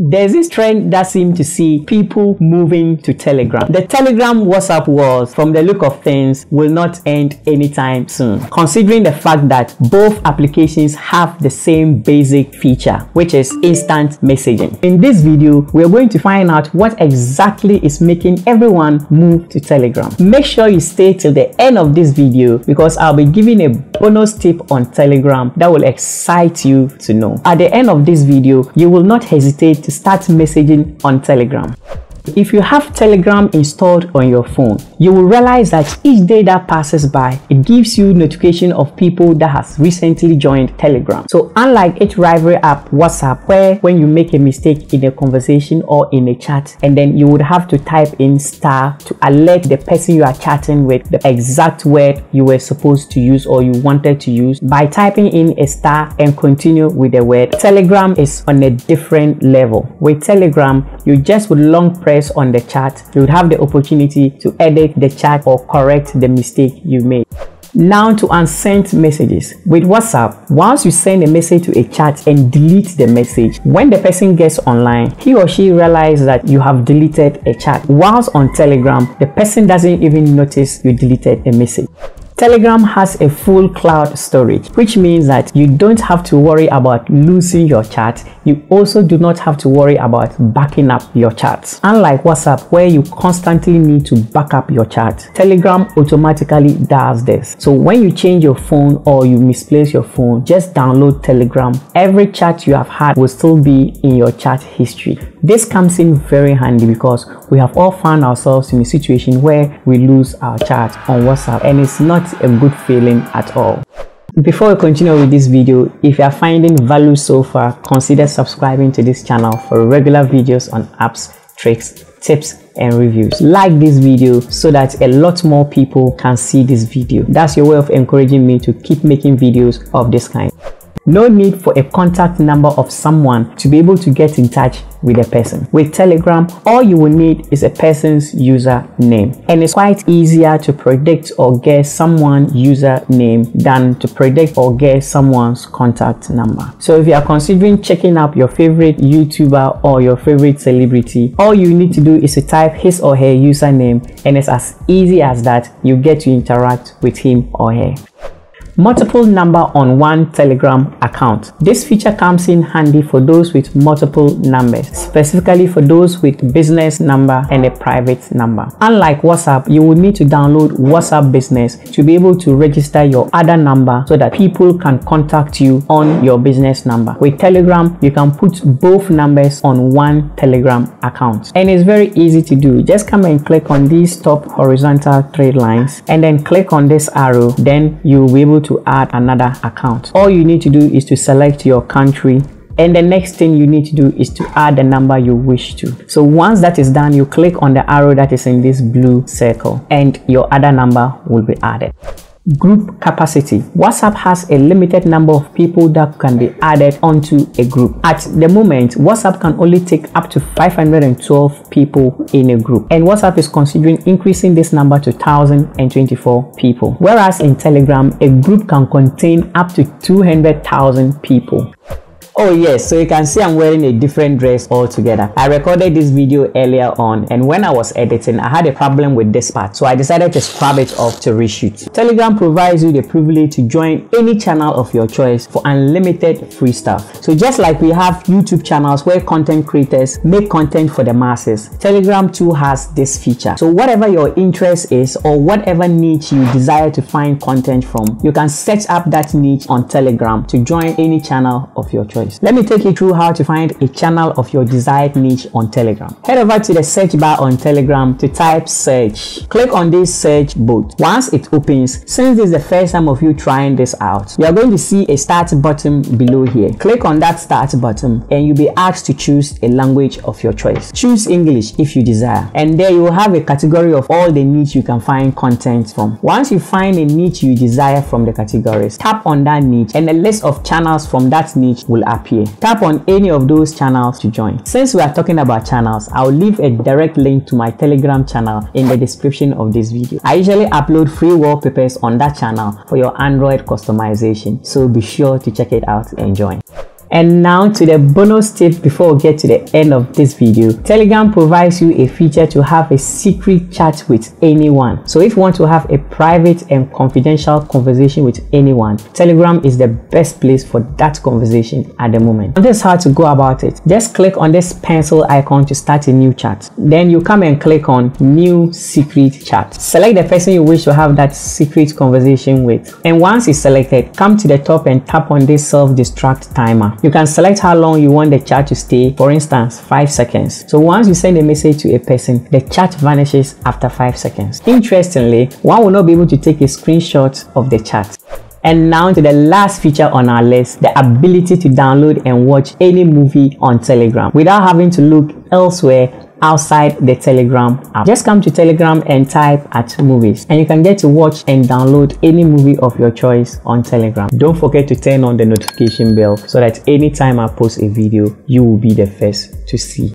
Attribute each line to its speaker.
Speaker 1: There's this trend that seems to see people moving to Telegram. The Telegram WhatsApp wars, from the look of things, will not end anytime soon, considering the fact that both applications have the same basic feature, which is instant messaging. In this video, we're going to find out what exactly is making everyone move to Telegram. Make sure you stay till the end of this video because I'll be giving a bonus tip on Telegram that will excite you to know. At the end of this video, you will not hesitate to start messaging on Telegram. If you have Telegram installed on your phone, you will realize that each day that passes by, it gives you notification of people that has recently joined Telegram. So unlike its rival app WhatsApp, where when you make a mistake in a conversation or in a chat, and then you would have to type in star to alert the person you are chatting with the exact word you were supposed to use or you wanted to use by typing in a star and continue with the word. Telegram is on a different level. With Telegram, you just would long press on the chat, you would have the opportunity to edit the chat or correct the mistake you made. Now to unsent messages. With WhatsApp, once you send a message to a chat and delete the message, when the person gets online, he or she realizes that you have deleted a chat. Whilst on Telegram, the person doesn't even notice you deleted a message. Telegram has a full cloud storage, which means that you don't have to worry about losing your chat. You also do not have to worry about backing up your chats. Unlike WhatsApp, where you constantly need to back up your chat, Telegram automatically does this. So when you change your phone or you misplace your phone, just download Telegram. Every chat you have had will still be in your chat history. This comes in very handy because we have all found ourselves in a situation where we lose our chat on WhatsApp, and it's not a good feeling at all. Before we continue with this video, if you are finding value so far, consider subscribing to this channel for regular videos on apps, tricks, tips and reviews. Like this video so that a lot more people can see this video. That's your way of encouraging me to keep making videos of this kind. No need for a contact number of someone to be able to get in touch with a person. With Telegram, all you will need is a person's username, and it's quite easier to predict or guess someone's username than to predict or guess someone's contact number. So if you are considering checking up your favorite YouTuber or your favorite celebrity, all you need to do is to type his or her username, and it's as easy as that. You get to interact with him or her. Multiple number on one Telegram account. This feature comes in handy for those with multiple numbers, specifically for those with business number and a private number. Unlike WhatsApp, you will need to download WhatsApp Business to be able to register your other number so that people can contact you on your business number. With Telegram, you can put both numbers on one Telegram account, and it's very easy to do. Just come and click on these top horizontal three lines and then click on this arrow. Then you will be able to add another account. All you need to do is to select your country, and the next thing you need to do is to add the number you wish to. So once that is done, you click on the arrow that is in this blue circle and your other number will be added. Group capacity. WhatsApp has a limited number of people that can be added onto a group. At the moment, WhatsApp can only take up to 512 people in a group, and WhatsApp is considering increasing this number to 1,024 people. Whereas in Telegram, a group can contain up to 200,000 people. Oh yes, so you can see I'm wearing a different dress altogether. I recorded this video earlier on, and when I was editing, I had a problem with this part, so I decided to scrub it off to reshoot. Telegram provides you the privilege to join any channel of your choice for unlimited free stuff. So just like we have YouTube channels where content creators make content for the masses, Telegram too has this feature. So whatever your interest is or whatever niche you desire to find content from, you can set up that niche on Telegram to join any channel of your choice. Let me take you through how to find a channel of your desired niche on Telegram. Head over to the search bar on Telegram to type search. Click on this search box. Once it opens, since this is the first time of you trying this out, you are going to see a start button below here. Click on that start button and you'll be asked to choose a language of your choice. Choose English if you desire, and there you will have a category of all the niche you can find content from. Once you find a niche you desire from the categories, tap on that niche and a list of channels from that niche will appear. Tap on any of those channels to join. Since we are talking about channels, I'll leave a direct link to my Telegram channel in the description of this video. I usually upload free wallpapers on that channel for your Android customization, so be sure to check it out and join. And now to the bonus tip before we get to the end of this video. Telegram provides you a feature to have a secret chat with anyone. So if you want to have a private and confidential conversation with anyone, Telegram is the best place for that conversation at the moment. And this is how to go about it. Just click on this pencil icon to start a new chat. Then you come and click on new secret chat. Select the person you wish to have that secret conversation with. And once it's selected, come to the top and tap on this self-destruct timer. You can select how long you want the chat to stay, for instance 5 seconds. So once you send a message to a person, the chat vanishes after 5 seconds. Interestingly, one will not be able to take a screenshot of the chat. And now to the last feature on our list, the ability to download and watch any movie on Telegram without having to look elsewhere outside the Telegram app. Just come to Telegram and type at movies, and you can get to watch and download any movie of your choice on Telegram. Don't forget to turn on the notification bell so that anytime I post a video, you will be the first to see.